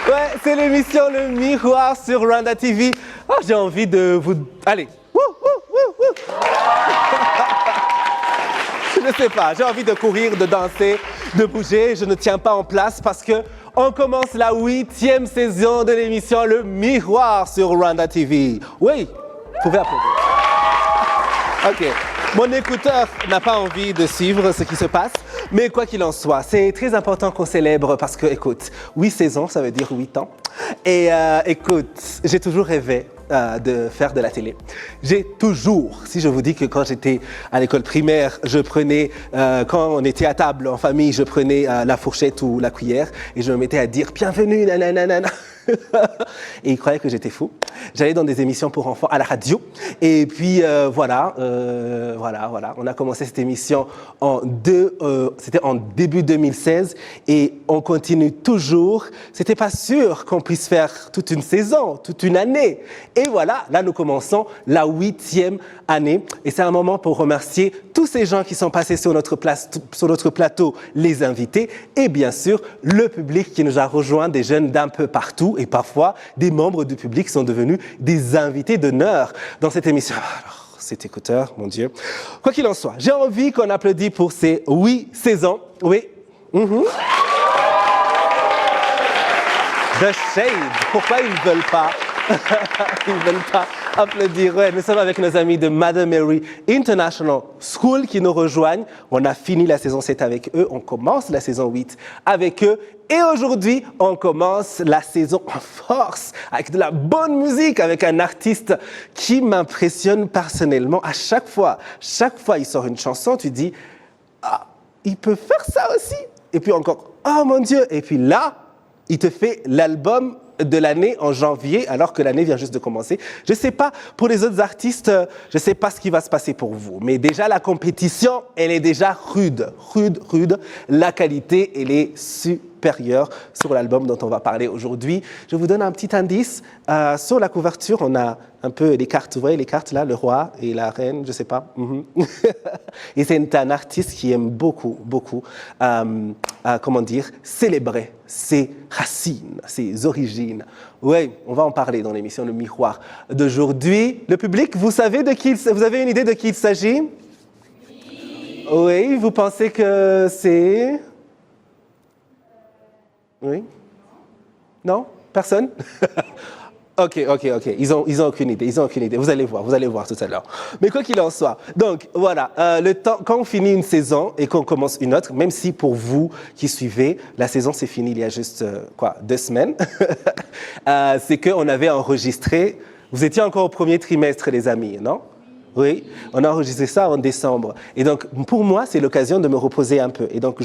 Ouais, c'est l'émission Le Miroir sur Rwanda TV. Oh, j'ai envie de vous... Allez. Je ne sais pas, j'ai envie de courir, de danser, de bouger. Je ne tiens pas en place parce que on commence la 8e saison de l'émission Le Miroir sur Rwanda TV. Oui, vous pouvez applaudir. Ok. Mon écouteur n'a pas envie de suivre ce qui se passe, mais quoi qu'il en soit, c'est très important qu'on célèbre parce que, écoute, 8 saisons, ça veut dire 8 ans. Et écoute, j'ai toujours rêvé de faire de la télé. J'ai toujours, si je vous dis que quand j'étais à l'école primaire, je prenais, quand on était à table en famille, je prenais la fourchette ou la cuillère et je me mettais à dire « Bienvenue, nanana ». Et ils croyaient que j'étais fou. J'allais dans des émissions pour enfants à la radio. Et puis voilà. On a commencé cette émission c'était en début 2016 et on continue toujours. C'était pas sûr qu'on puisse faire toute une saison, toute une année. Et voilà, là nous commençons la 8e année. Et c'est un moment pour remercier tous ces gens qui sont passés sur notre plateau, les invités et bien sûr le public qui nous a rejoints, des jeunes d'un peu partout. Et parfois, des membres du public sont devenus des invités d'honneur dans cette émission. Alors, cet écouteur, mon Dieu. Quoi qu'il en soit, j'ai envie qu'on applaudisse pour ces 8 saisons. Oui. The Shade. Pourquoi ils ne veulent pas ils ne veulent pas applaudir. Ouais, nous sommes avec nos amis de Mother Mary International School qui nous rejoignent. On a fini la saison 7 avec eux. On commence la saison 8 avec eux. Et aujourd'hui, on commence la saison en force avec de la bonne musique, avec un artiste qui m'impressionne personnellement. À chaque fois il sort une chanson, tu dis « Ah, il peut faire ça aussi ?» Et puis encore « Oh mon Dieu !» Et puis là, il te fait l'album de l'année en janvier, alors que l'année vient juste de commencer. Je ne sais pas, pour les autres artistes, je ne sais pas ce qui va se passer pour vous. Mais déjà, la compétition, elle est déjà rude. La qualité, elle est supérieure sur l'album dont on va parler aujourd'hui. Je vous donne un petit indice. Sur la couverture, on a un peu les cartes, vous voyez les cartes là, le roi et la reine, je ne sais pas. Et c'est un artiste qui aime beaucoup, célébrer ses racines, ses origines. Oui, on va en parler dans l'émission Le Miroir d'aujourd'hui. Le public, vous avez une idée de qui il s'agit? Oui, vous pensez que c'est... Oui? Non? Personne? Ok. Ils ont aucune idée. Vous allez voir tout à l'heure. Mais quoi qu'il en soit, donc voilà, quand on finit une saison et qu'on commence une autre, même si pour vous qui suivez, la saison s'est finie il y a juste 2 semaines, c'est qu'on avait enregistré. Vous étiez encore au premier trimestre, les amis, non? Oui, on a enregistré ça en décembre. Et donc, pour moi, c'est l'occasion de me reposer un peu. Et donc,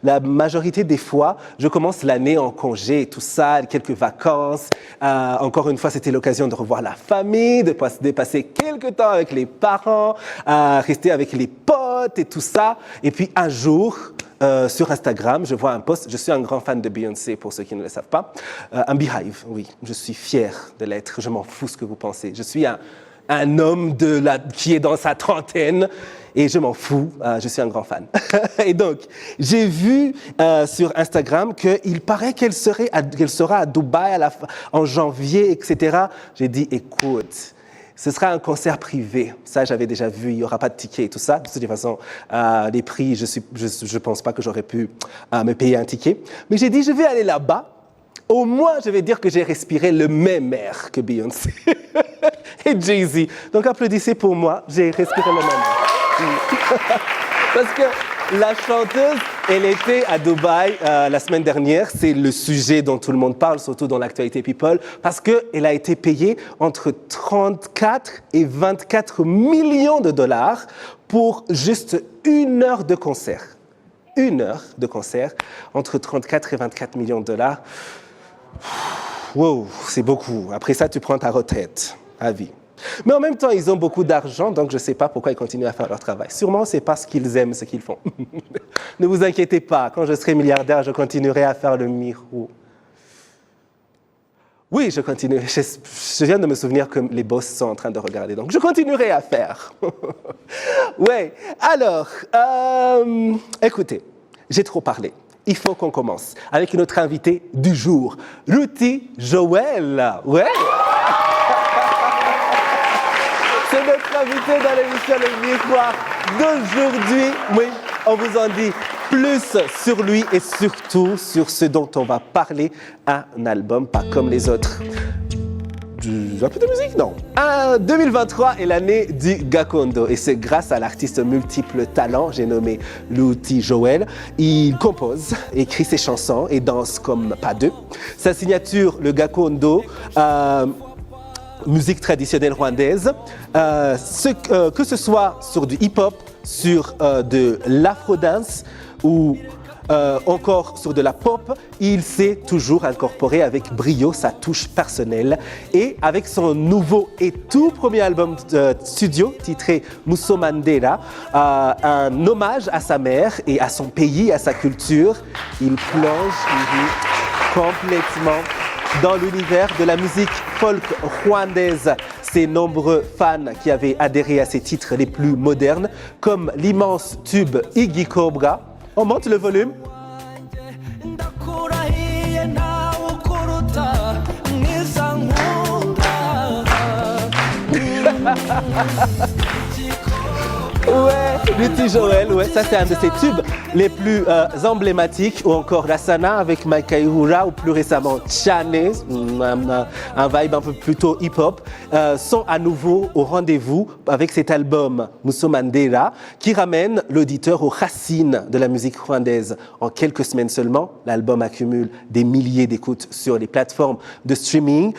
la majorité des fois, je commence l'année en congé, tout ça, quelques vacances. Encore une fois, c'était l'occasion de revoir la famille, de passer quelques temps avec les parents, rester avec les potes et tout ça. Et puis, un jour... sur Instagram, je vois un post. Je suis un grand fan de Beyoncé, pour ceux qui ne le savent pas. Un Beehive, oui. Je suis fier de l'être. Je m'en fous ce que vous pensez. Je suis un homme qui est dans sa trentaine et je m'en fous, je suis un grand fan. Et donc, j'ai vu sur Instagram qu'il paraît qu'elle sera à Dubaï en janvier, etc. J'ai dit, écoute, ce sera un concert privé. Ça, j'avais déjà vu, il n'y aura pas de ticket et tout ça. De toute façon, les prix, je pense pas que j'aurais pu me payer un ticket. Mais j'ai dit, je vais aller là-bas. Au moins, je vais dire que j'ai respiré le même air que Beyoncé et Jay-Z. Donc, applaudissez pour moi, j'ai respiré le même air. Parce que la chanteuse, elle était à Dubaï la semaine dernière. C'est le sujet dont tout le monde parle, surtout dans l'actualité People, parce qu'elle a été payée entre 34 et 24 millions de dollars pour juste 1 heure de concert. 1 heure de concert, entre 34 et 24 millions de dollars. Wow, c'est beaucoup. Après ça, tu prends ta retraite à vie. Mais en même temps, ils ont beaucoup d'argent, donc je ne sais pas pourquoi ils continuent à faire leur travail. Sûrement, c'est parce qu'ils aiment ce qu'ils font. Ne vous inquiétez pas, quand je serai milliardaire, je continuerai à faire le miroir. Oui, je continue. Je viens de me souvenir que les boss sont en train de regarder, donc je continuerai à faire. Ouais. Alors, écoutez, j'ai trop parlé. Il faut qu'on commence avec notre invité du jour, Ruti Joel. Ouais. C'est notre invité dans l'émission Le Miroir d'aujourd'hui. Oui, on vous en dit plus sur lui et surtout sur ce dont on va parler. Un album pas comme les autres. Un peu de musique, non. 2023 est l'année du Gakondo et c'est grâce à l'artiste multiple talent, j'ai nommé Ruti Joel. Il compose, écrit ses chansons et danse comme pas deux. Sa signature, le Gakondo, musique traditionnelle rwandaise, que ce soit sur du hip-hop, sur de l'afro-dance ou encore sur de la pop, il s'est toujours incorporé avec brio sa touche personnelle. Et avec son nouveau et tout premier album studio titré Muso Mandela, un hommage à sa mère et à son pays, à sa culture, il plonge complètement dans l'univers de la musique folk rwandaise. Ses nombreux fans qui avaient adhéré à ses titres les plus modernes, comme l'immense tube Iggy Cobra. On monte le volume. Ouais, Ruti Joel, ouais, ça c'est un de ses tubes les plus emblématiques, ou encore Rasana avec Makaihura, ou plus récemment Chane, un vibe un peu plutôt hip-hop, sont à nouveau au rendez-vous avec cet album Muso Mandela, qui ramène l'auditeur aux racines de la musique rwandaise. En quelques semaines seulement, l'album accumule des milliers d'écoutes sur les plateformes de streaming.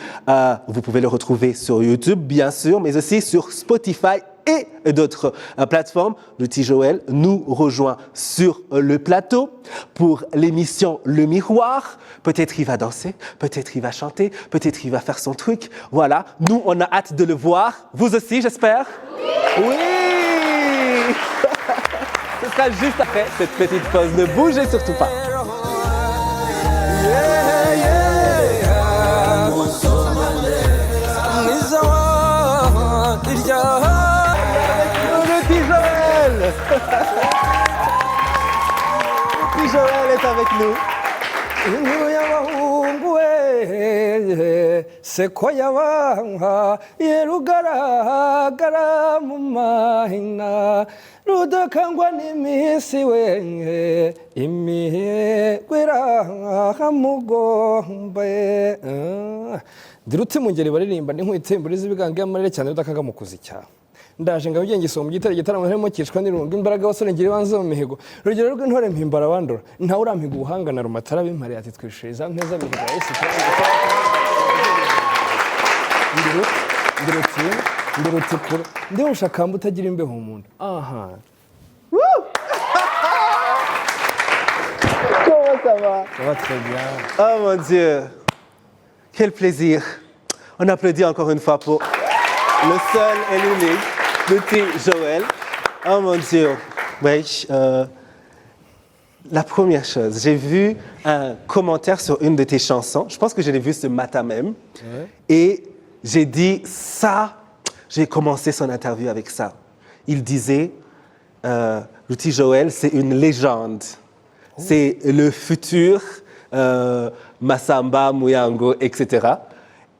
Vous pouvez le retrouver sur YouTube, bien sûr, mais aussi sur Spotify et d'autres plateformes. Ruti Joel nous rejoint sur le plateau pour l'émission Le Miroir. Peut-être il va danser, peut-être il va chanter, peut-être il va faire son truc. Voilà, nous on a hâte de le voir. Vous aussi, j'espère? Oui. Ce sera juste après cette petite pause. Ne bougez surtout pas. Ruti Joel est avec nous. Sequoia Yerugara Mumahina Rudakangwa Nimisi we Imi Gwira Hamugombe Ndiruti mu ngeri baririmba n'inkwite mburi z'ibigango y'amarere cyane rudakanga mu kuzicya ndaje ngabo ngenge mu gitare gitaramo harimo kicwa n'irungu imbaraga basore ngiri banze mu mihigo rugero rw'intore mpimbara wandura ntawe urampiga ubuhanga na rumatara b'impare ati twishiriza mpeza mihigo Yesu ndirutikura ndiho ushakamba utagira imbeho mu nda aha Comment ça va? Ça va très bien. Oh mon Dieu, quel plaisir. On applaudit encore une fois pour le seul et l'unique Ruti Joel. Oh mon Dieu. Oui, la première chose, j'ai vu un commentaire sur une de tes chansons. Je pense que je l'ai vu ce matin même. Ouais. Et j'ai dit ça, j'ai commencé son interview avec ça. Il disait, Ruti Joel, c'est une légende. Oh. C'est le futur Massamba, Muyango, etc.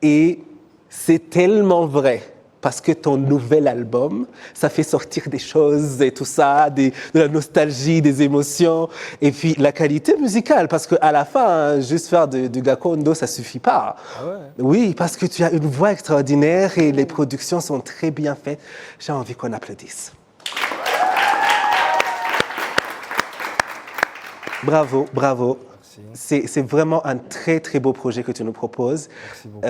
Et c'est tellement vrai. Parce que ton nouvel album, ça fait sortir des choses et tout ça, de la nostalgie, des émotions, et puis la qualité musicale. Parce qu'à la fin, hein, juste faire du Gakondo, ça ne suffit pas. Ah ouais. Oui, parce que tu as une voix extraordinaire et les productions sont très bien faites. J'ai envie qu'on applaudisse. Bravo, bravo. C'est vraiment un très, très beau projet que tu nous proposes. Merci beaucoup.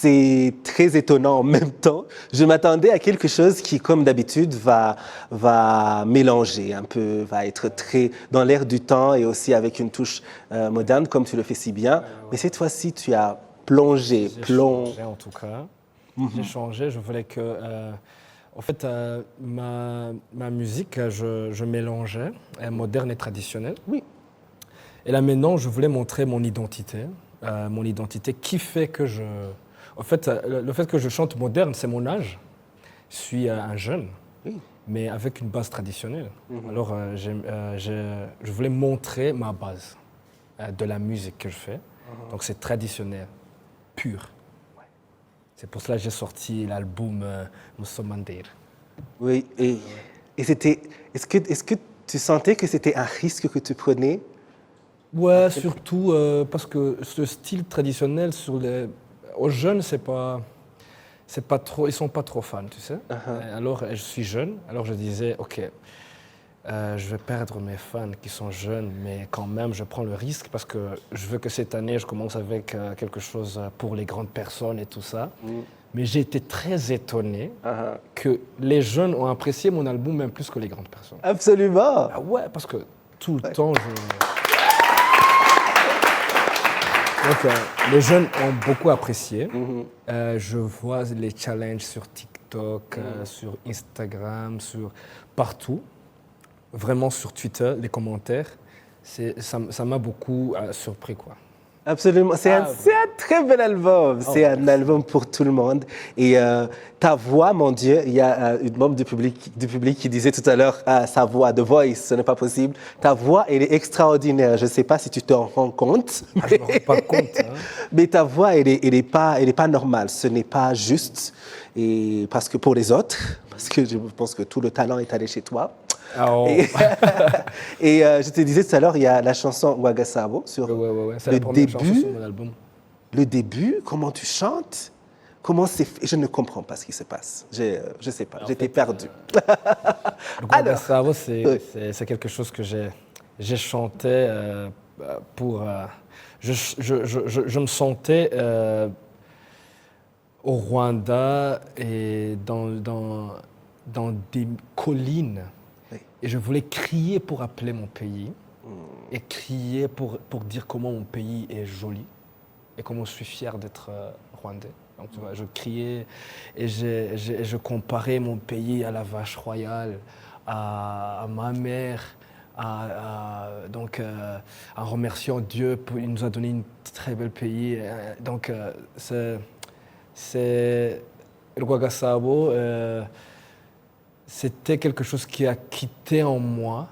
C'est très étonnant en même temps. Je m'attendais à quelque chose qui, comme d'habitude, va mélanger un peu, va être très dans l'air du temps et aussi avec une touche moderne, comme tu le fais si bien. Ouais. Mais cette fois-ci, tu as plongé. J'ai changé en tout cas. J'ai changé. Je voulais que... En fait, ma musique, je mélangeais moderne et traditionnelle. Oui. Et là maintenant, je voulais montrer mon identité. mon identité, qui fait que je... En fait, le fait que je chante moderne, c'est mon âge. Je suis un jeune, mais avec une base traditionnelle. Alors, je voulais montrer ma base de la musique que je fais. Donc, c'est traditionnel, pur. C'est pour cela que j'ai sorti l'album Musomandir. Oui, et c'était... Est-ce que tu sentais que c'était un risque que tu prenais? Ouais, surtout parce que ce style traditionnel, aux jeunes, c'est pas trop, ils sont pas trop fans, tu sais. Alors, je suis jeune, alors je disais, ok, je vais perdre mes fans qui sont jeunes, mais quand même, je prends le risque parce que je veux que cette année, je commence avec quelque chose pour les grandes personnes et tout ça. Mais j'ai été très étonné que les jeunes ont apprécié mon album même plus que les grandes personnes. Absolument. Ah ouais, parce que tout le temps, Donc, les jeunes ont beaucoup apprécié. Je vois les challenges sur TikTok, sur Instagram, partout. Vraiment sur Twitter, les commentaires. Ça m'a beaucoup surpris, quoi. Absolument. C'est un très bel album. C'est un album pour tout le monde. Et ta voix, mon Dieu, il y a une membre du public qui disait tout à l'heure, sa voix, The Voice, ce n'est pas possible. Ta voix, elle est extraordinaire. Je ne sais pas si tu t'en rends compte. Je ne me rends pas compte. Hein. Mais ta voix, elle est pas normale. Ce n'est pas juste. Et parce que pour les autres, parce que je pense que tout le talent est allé chez toi. Oh. Et je te disais tout à l'heure, il y a la chanson Wagasabo sur C'est la première chanson sur mon album. Le début, comment tu chantes, comment c'est fait, je ne comprends pas ce qui se passe. Je sais pas, j'étais perdu. Wagasabo, c'est quelque chose que j'ai chanté pour... je me sentais au Rwanda et dans des collines. Et je voulais crier pour appeler mon pays et crier pour dire comment mon pays est joli et comment je suis fier d'être rwandais. Donc, tu vois, je criais et je comparais mon pays à la vache royale, à ma mère, en remerciant Dieu pour il nous a donné un très bel pays. Donc, c'est le Wagasabo. C'était quelque chose qui a quitté en moi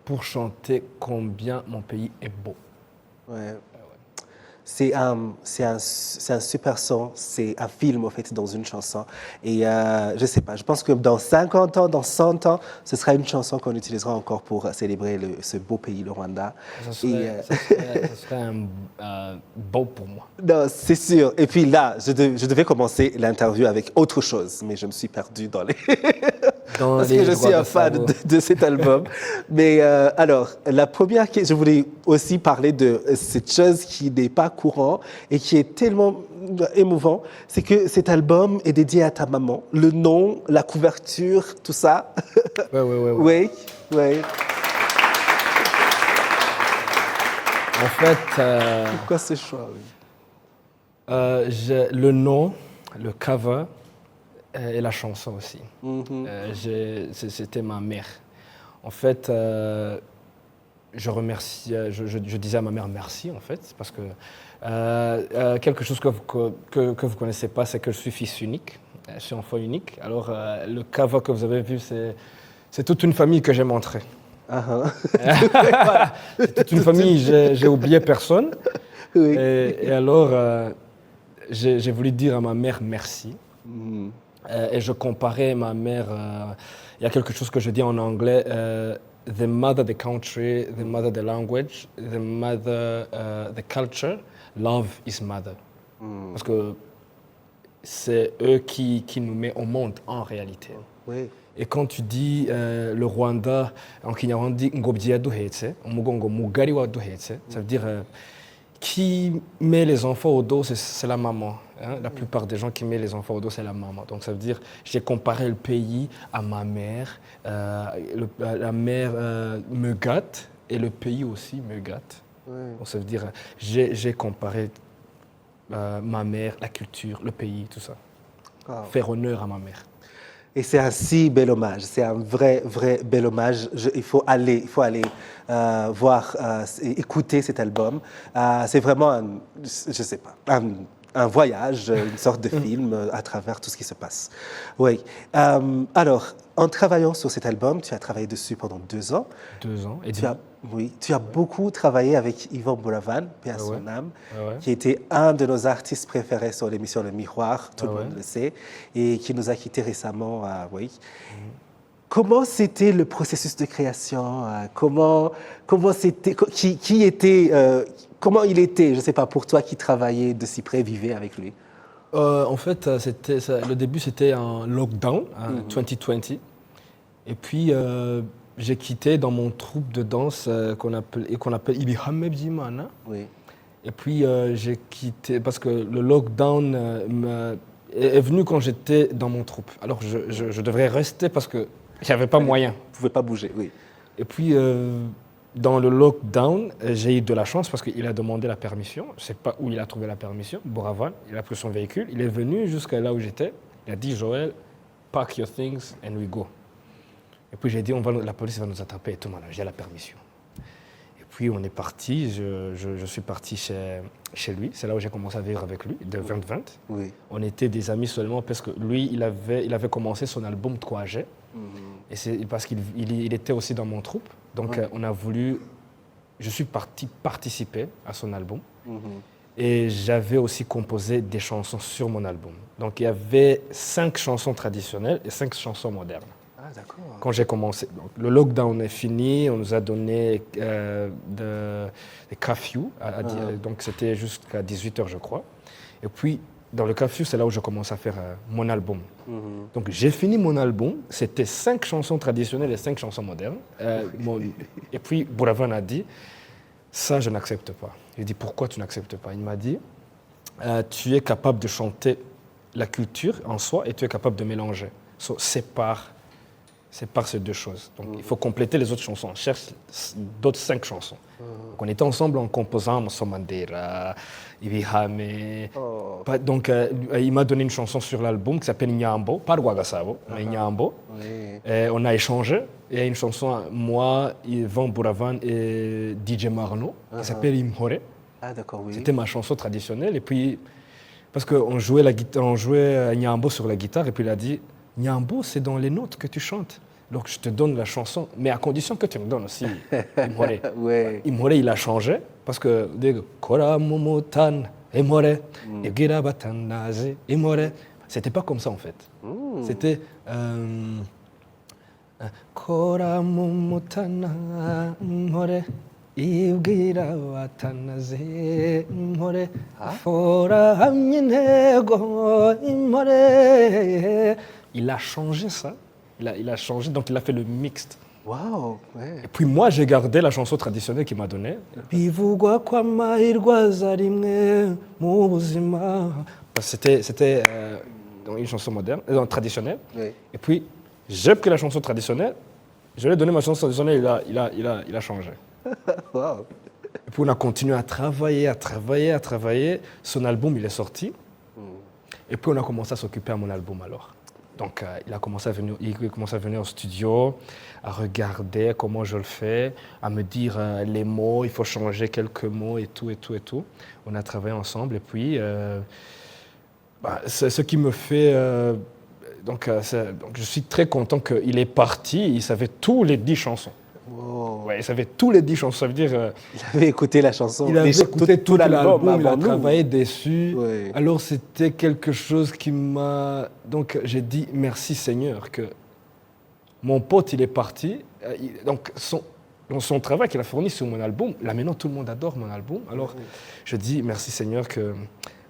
pour chanter combien mon pays est beau. Ouais. C'est un super son, c'est un film en fait dans une chanson. Et je ne sais pas, je pense que dans 50 ans, dans 100 ans, ce sera une chanson qu'on utilisera encore pour célébrer ce beau pays, le Rwanda. Ça serait un beau pour moi. Non, c'est sûr. Et puis là, je devais commencer l'interview avec autre chose, mais je me suis perdu dans les... Parce que je suis un fan de cet album. Mais alors, la première question, je voulais aussi parler de cette chose qui n'est pas courant et qui est tellement émouvant, c'est que cet album est dédié à ta maman. Le nom, la couverture, tout ça. Oui. En fait... Pourquoi ce choix? Le nom, le cover... et la chanson aussi. C'était ma mère. En fait, je disais à ma mère merci, en fait, parce que quelque chose que vous ne connaissez pas, c'est que je suis fils unique, je suis enfant unique. Alors, le cover que vous avez vu, c'est toute une famille que j'ai montrée. C'est toute une famille, j'ai oublié personne. Oui. Et alors, j'ai voulu dire à ma mère merci. Et je comparais ma mère, il y a quelque chose que je dis en anglais, the mother, the country, the mother, the language, the mother, the culture, love is mother. Parce que c'est eux qui nous mettent au monde en réalité. Oui. Et quand tu dis le Rwanda, en Kinyarwanda, ngobyi yaduhetse, umugongo mugari waduhetse, ça veut dire qui met les enfants au dos, c'est la maman. Hein? La plupart des gens qui mettent les enfants au dos, c'est la maman. Donc ça veut dire, j'ai comparé le pays à ma mère. La mère me gâte et le pays aussi me gâte. Donc ça veut dire, j'ai comparé ma mère, la culture, le pays, tout ça. Faire honneur à ma mère. Et c'est un si bel hommage, c'est un vrai bel hommage. Il faut aller voir, écouter cet album. C'est vraiment, je sais pas, un voyage, une sorte de film à travers tout ce qui se passe. Oui. Alors, en travaillant sur cet album, tu as travaillé dessus pendant 2 ans. 2 ans. Et tu as beaucoup travaillé avec Yvan Boulavan, paix à son âme, ouais. qui était un de nos artistes préférés sur l'émission Le Miroir, tout le monde le sait, et qui nous a quittés récemment. Comment c'était le processus de création? Comment c'était, comment il était, je ne sais pas, pour toi qui travaillais de si près, vivais avec lui? En fait, le début, c'était un lockdown, 2020. Et puis, j'ai quitté dans mon troupe de danse qu'on appelle Ibihame Bjimana. Oui. Et puis, j'ai quitté parce que le lockdown est venu quand j'étais dans mon troupe. Alors, je devrais rester parce que je n'avais pas moyen. Vous ne pouvez pas bouger, oui. Et puis, dans le lockdown, j'ai eu de la chance parce qu'il a demandé la permission. Je ne sais pas où il a trouvé la permission. Boravan, il a pris son véhicule. Il est venu jusqu'à là où j'étais. Il a dit, Joël, pack your things and we go. Et puis j'ai dit, la police va nous attraper et tout. J'ai la permission. Et puis on est parti. Je suis parti chez lui. C'est là où j'ai commencé à vivre avec lui, de 2020. Oui. On était des amis seulement parce que lui, il avait commencé son album 3G. Et c'est parce qu'il était aussi dans mon troupe. Donc on a voulu... Je suis parti participer à son album. Et j'avais aussi composé des chansons sur mon album. Donc il y avait 5 chansons traditionnelles et 5 chansons modernes. Ah, d'accord. Quand j'ai commencé, donc, le lockdown est fini, on nous a donné des curfews, donc c'était jusqu'à 18h je crois. Et puis dans le curfew, c'est là où je commence à faire mon album. Donc j'ai fini mon album, c'était 5 chansons traditionnelles et 5 chansons modernes. Et puis Bouravan a dit, ça je n'accepte pas. J'ai dit, pourquoi tu n'acceptes pas? Il m'a dit, tu es capable de chanter la culture en soi et tu es capable de mélanger. Sépare ces 2 choses. Donc il faut compléter les autres chansons. On cherche d'autres 5 chansons. Donc, on était ensemble en composant Mosomandera, Ibihame. Donc il m'a donné une chanson sur l'album qui s'appelle Nyambo, pas Rwagasabo, mais Nyambo. Et on a échangé. Il y a une chanson, moi, Yvan Bouravan et DJ Marno, qui s'appelle Imhore. Ah, d'accord, oui. C'était ma chanson traditionnelle. Et puis, parce qu'on jouait Nyambo sur la guitare, et puis il a dit, Nyambo, c'est dans les notes que tu chantes. Donc je te donne la chanson, mais à condition que tu me donnes aussi Imhore. Ouais. Imhore, il a changé, parce que Kora Momotan, Imhore, Egira Batanaze, Imhore. C'était pas comme ça en fait. C'était Kora Momotana, Imhore, Egira Batanaze, Imhore, Fora Hamyenego, Imhore. Il a changé ça. Il a changé, donc il a fait le mixte. Waouh, ouais. Et puis moi, j'ai gardé la chanson traditionnelle qu'il m'a donnée. C'était une chanson moderne, traditionnelle. Oui. Et puis, j'ai pris la chanson traditionnelle, je lui ai donné ma chanson traditionnelle, il a changé. Wow. Et puis on a continué à travailler. Son album, il est sorti. Et puis on a commencé à s'occuper à mon album alors. Donc il a commencé à venir au studio, à regarder comment je le fais, à me dire les mots, il faut changer quelques mots et tout. On a travaillé ensemble et puis c'est ce qui me fait... donc je suis très content qu'il est parti, il savait tous les 10 chansons. Wow. Ouais, il savait tous les 10 chansons, ça veut dire... il avait écouté la chanson. Il avait écouté tout l'album, il a nous. travaillé dessus. Ouais. Alors c'était quelque chose qui m'a... Donc j'ai dit merci Seigneur que mon pote il est parti. Donc son travail qu'il a fourni sur mon album, là maintenant tout le monde adore mon album. Alors je dis merci Seigneur que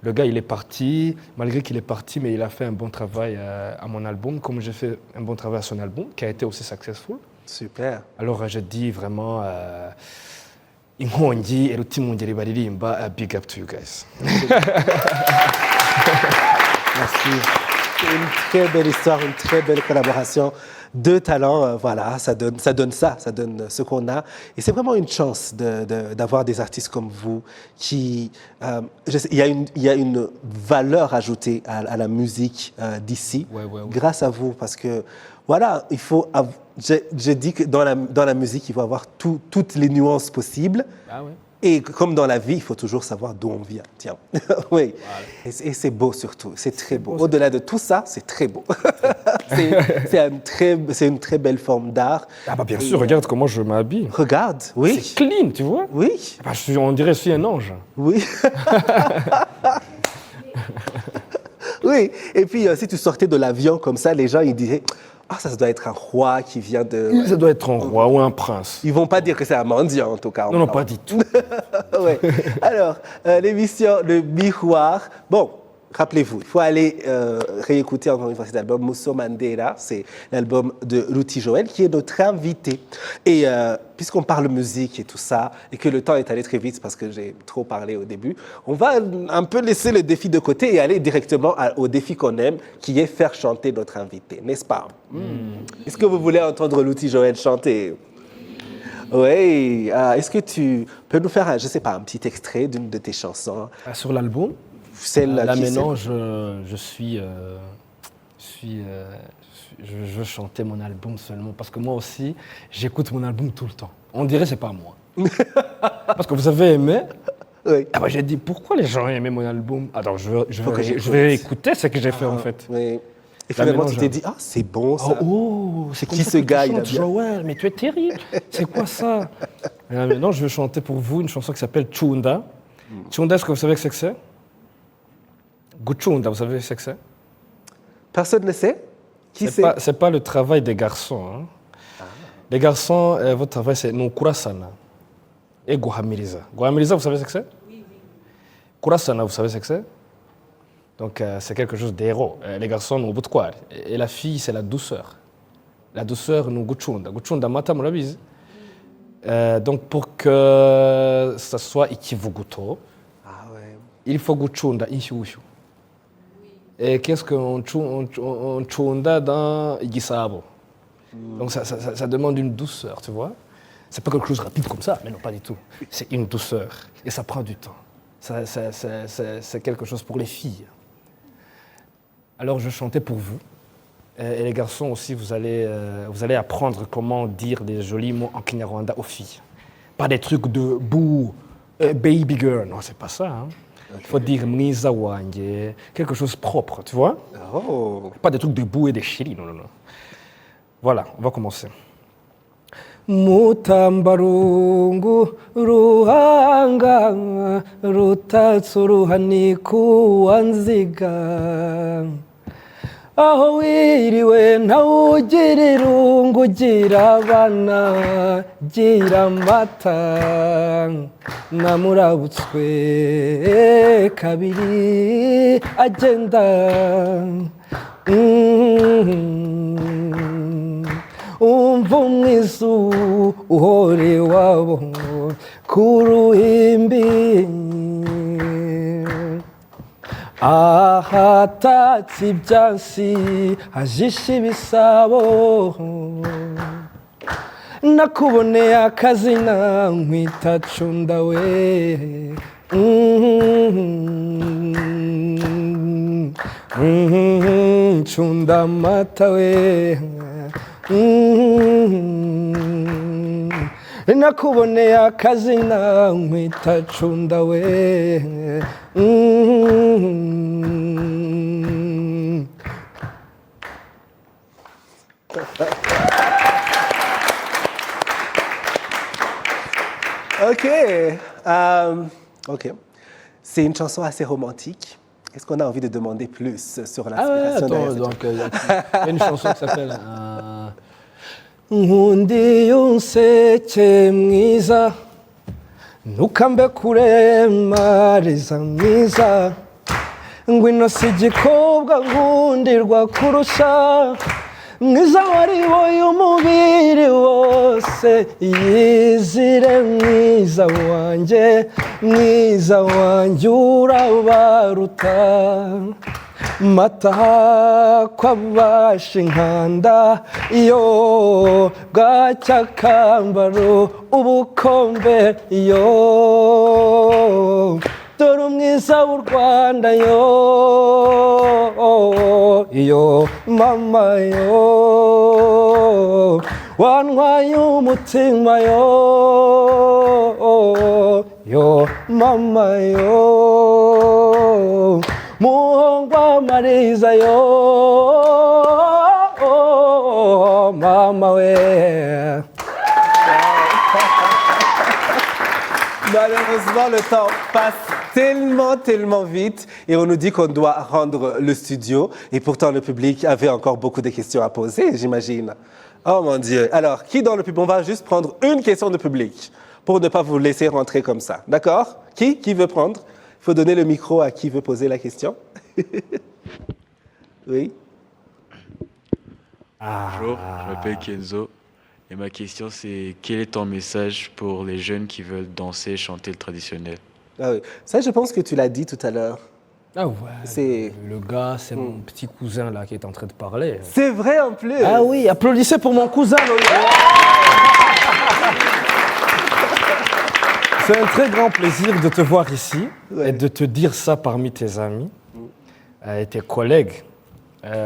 le gars il est parti, malgré qu'il est parti, mais il a fait un bon travail à mon album, comme j'ai fait un bon travail à son album, qui a été aussi successful. Super. Alors je dis vraiment inkongi eruti mungeri baririmba, big up to you guys. Merci. C'est une très belle histoire, une très belle collaboration. Deux talents, voilà, ça donne ce qu'on a. Et c'est vraiment une chance d'avoir des artistes comme vous qui... il y a une valeur ajoutée à la musique d'ici, Ouais. grâce à vous, parce que, voilà, il faut... Je dis que dans la musique, il faut avoir toutes les nuances possibles. Ah ouais. Et comme dans la vie, il faut toujours savoir d'où on vient. Tiens, oui. Voilà. Et c'est beau surtout, c'est très beau. Au-delà de tout ça, c'est très beau. c'est une très belle forme d'art. Ah bah bien sûr, regarde comment je m'habille. Regarde, oui. C'est clean, tu vois. Oui. Bah, on dirait que je suis un ange. Oui. Oui. Et puis, si tu sortais de l'avion comme ça, les gens, ils diraient... Ah, ça doit être un roi qui vient de... Ça doit être un roi ou un prince. Ils vont pas dire que c'est un mendiant, en tout cas. Non, pas du tout. Ouais. Alors, l'émission Le Miroir. Bon, rappelez-vous, il faut aller réécouter encore une fois cet album, Musso Mandela. C'est l'album de Ruti Joël, qui est notre invité. Et puisqu'on parle musique et tout ça, et que le temps est allé très vite parce que j'ai trop parlé au début, on va un peu laisser le défi de côté et aller directement au défi qu'on aime, qui est faire chanter notre invité, n'est-ce pas? Est-ce que vous voulez entendre Ruti Joël chanter? Oui. Est-ce que tu peux nous faire, je ne sais pas, un petit extrait d'une de tes chansons? Sur l'album, Celle là qui maintenant, je veux chanter mon album seulement parce que moi aussi, j'écoute mon album tout le temps. On dirait que c'est pas moi. Parce que vous avez aimé. Oui. Ah bah, j'ai dit pourquoi les gens aiment mon album. Attends, je vais écouter ce que j'ai fait en fait. Oui. Et finalement, tu t'es dit, ah, c'est bon ça. C'est qui ce gars, il a bien. Joël, mais tu es terrible. C'est quoi ça? Et là, maintenant, je vais chanter pour vous une chanson qui s'appelle Chunda. Chunda, est-ce que vous savez ce que c'est? Guchunda, vous savez ce que c'est? Personne ne sait? Qui sait? C'est pas le travail des garçons. Hein. Les garçons, votre travail, c'est Nukurasana et Guhamiriza. Guhamiriza, vous savez ce que c'est? Oui. Kurasana, vous savez ce que c'est? Donc, c'est quelque chose d'héros. Les garçons, nous quoi. Et la fille, c'est la douceur. La douceur, nous Guchunda. Guchunda, mata, murabizi. Donc, pour que ça soit ikivuguto, il faut Guchunda, inshyushyu. Et qu'est-ce qu'on chunda dans Igisabo? Donc ça demande une douceur, tu vois. C'est pas quelque chose de rapide comme ça, mais non, pas du tout. C'est une douceur et ça prend du temps. C'est quelque chose pour les filles. Alors je chantais pour vous. Et les garçons aussi, vous allez apprendre comment dire des jolis mots en Kinyarwanda aux filles. Pas des trucs de boo, baby girl, non, c'est pas ça. Hein. Il faut dire mwiza wanjye, quelque chose de propre, tu vois? Oh. Pas des trucs de boue et des chéris, non. Voilà, on va commencer. Mutambarungu ruhanga rutatse uruhaniku wanziga aho wiriwe ntawugira irungu gira abana gira amata namurabutswe kabiri agenda umva umwizu uhore wabo ku ruhimbi ahatatse ibyansi hajishe ibisabo nakuboneye akazina nkwita Chunda we Chunda mata we nakuboneye akazina nkwita Chunda we Ok. C'est une chanson assez romantique. Est-ce qu'on a envie de demander plus sur l'inspiration derrière cette donc, il y a une chanson qui s'appelle Nkundi unseke mwiza ntukambe kuremariza mwiza ngwino si igikobwa nkundirwa kurusha mwiza wariboye umubiri wose yizire mwiza wanjye urabaruta mata kwabasha inkanda iyo bwacya akambaro ubukombe iyo dore umwiza w'u Rwanda yo mama yo wantwaye umutima yo mama yo muhongwa mariza yo mama we. Malheureusement, le temps passe tellement vite et on nous dit qu'on doit rendre le studio et pourtant le public avait encore beaucoup de questions à poser, j'imagine. Oh mon Dieu. Alors, qui dans le public? On va juste prendre une question de public pour ne pas vous laisser rentrer comme ça. D'accord? Qui veut prendre? Il faut donner le micro à qui veut poser la question. Oui. Bonjour, je m'appelle Kenzo et ma question c'est quel est ton message pour les jeunes qui veulent danser et chanter le traditionnel? Ah oui. Ça, je pense que tu l'as dit tout à l'heure. Ah ouais, C'est- le gars, c'est mon petit cousin là qui est en train de parler. C'est vrai en plus. Ah oui, applaudissez pour mon cousin. C'est un très grand plaisir de te voir ici Ouais. et de te dire ça parmi tes amis et tes collègues,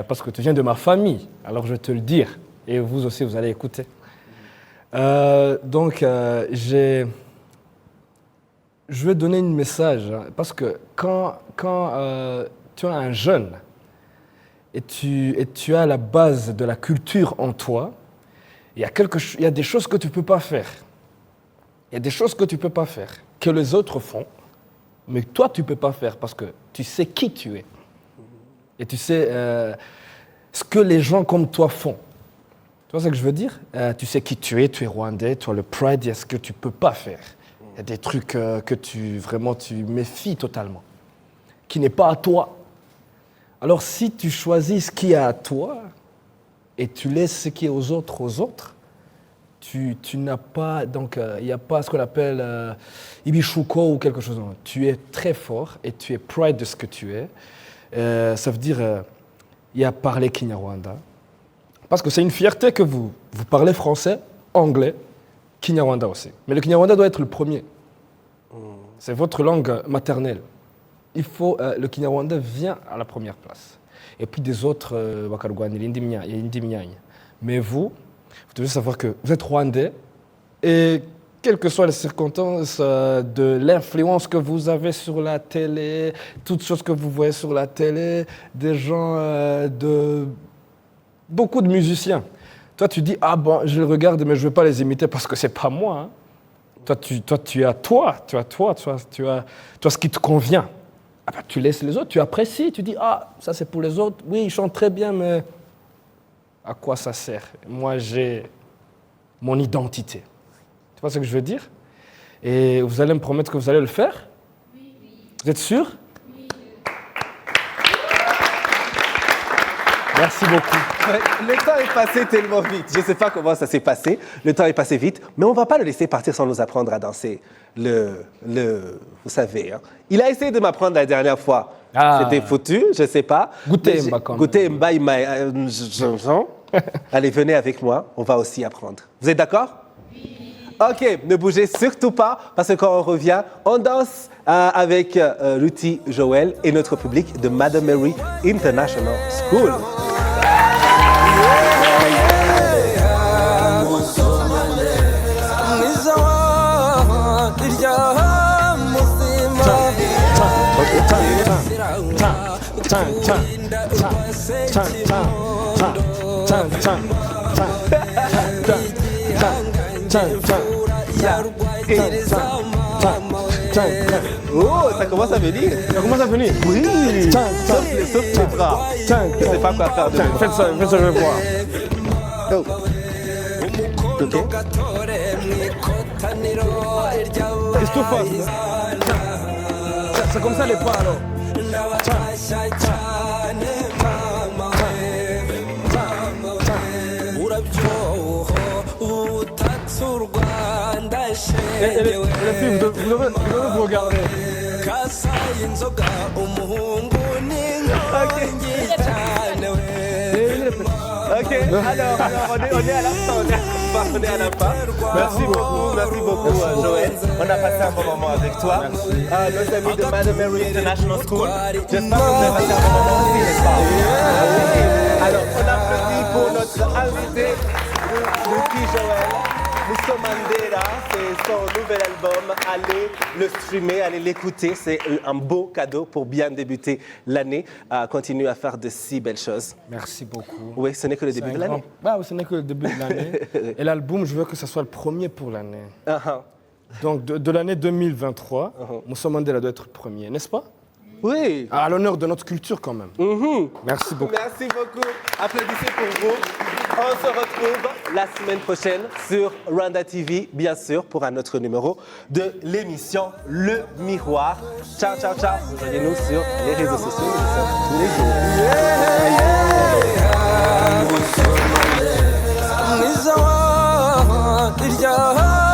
parce que tu viens de ma famille, alors je vais te le dire, et vous aussi vous allez écouter. Je vais donner un message, hein, parce que quand tu as un jeune et tu as la base de la culture en toi, il y a des choses que tu ne peux pas faire. Il y a des choses que tu ne peux pas faire, que les autres font, mais toi, tu ne peux pas faire parce que tu sais qui tu es. Et tu sais ce que les gens comme toi font. Tu vois ce que je veux dire? Tu sais qui tu es rwandais, tu as le pride, il y a ce que tu ne peux pas faire. Il y a des trucs que tu méfies totalement, qui n'est pas à toi. Alors si tu choisis ce qui est à toi et tu laisses ce qui est aux autres, tu n'as pas, donc il n'y a pas ce qu'on appelle Ibishuko ou quelque chose. Non. Tu es très fort et tu es pride de ce que tu es. Ça veut dire, il y a parler Kinyarwanda. Parce que c'est une fierté que vous parlez français, anglais, Kinyarwanda aussi. Mais le Kinyarwanda doit être le premier. C'est votre langue maternelle. Le Kinyarwanda vient à la première place. Et puis des autres, mais vous devez savoir que vous êtes rwandais et quelles que soient les circonstances de l'influence que vous avez sur la télé, toutes choses que vous voyez sur la télé, des gens, beaucoup de musiciens. Toi, tu dis, ah bon, je les regarde, mais je ne vais pas les imiter parce que ce n'est pas moi. Hein. Toi, tu as ce qui te convient. Ah ben, tu laisses les autres, tu apprécies, tu dis, ah, ça c'est pour les autres. Oui, ils chantent très bien, mais à quoi ça sert? Moi, j'ai mon identité. Tu vois ce que je veux dire? Et vous allez me promettre que vous allez le faire? Oui. Vous êtes sûr? Oui. Merci beaucoup. Le temps est passé tellement vite. Je ne sais pas comment ça s'est passé. Le temps est passé vite, mais on ne va pas le laisser partir sans nous apprendre à danser. Vous savez, hein. Il a essayé de m'apprendre la dernière fois. Ah. C'était foutu, je ne sais pas. Goûtez Mba quand même. Goûtez Mba, il m'a... Allez, venez avec moi, on va aussi apprendre. Vous êtes d'accord? Oui. Ok, ne bougez surtout pas, parce que quand on revient, on danse avec Luti Joël et notre public de Madame Mary International School. Oh, ça commence à venir. Ça commence à venir? Oui. Sauf les bras. Je ne sais pas quoi faire de mes bras. Faites ça, je vais voir. Oh. Ok. Qu'est-ce que tu fais? C'est comme ça les pas alors. Les filles, vous devez vous regarder. Ok, alors on est à la fin, on est à la fin. Merci beaucoup Joël. On a passé un bon moment avec toi. Nos amis de Madame Mary International School. J'espère que vous avez passé un bon moment aussi, n'est-ce pas? Oui. Alors, on applaudit pour notre invité, le petit Joël. Musso Mandela, c'est son nouvel album. Allez le streamer, allez l'écouter. C'est un beau cadeau pour bien débuter l'année. Continue à faire de si belles choses. Merci beaucoup. Oui, ce n'est que le début de l'année. Ce n'est que le début de l'année. Et l'album, je veux que ce soit le premier pour l'année. Donc, de l'année 2023, Musso Mandela doit être le premier, n'est-ce pas? Oui. À l'honneur de notre culture, quand même. Merci beaucoup. Merci beaucoup. Applaudissez pour vous. On se retrouve la semaine prochaine sur Rwanda TV, bien sûr, pour un autre numéro de l'émission Le Miroir. Ciao, ciao, ciao. Rejoignez-nous sur les réseaux sociaux. Tous les jours.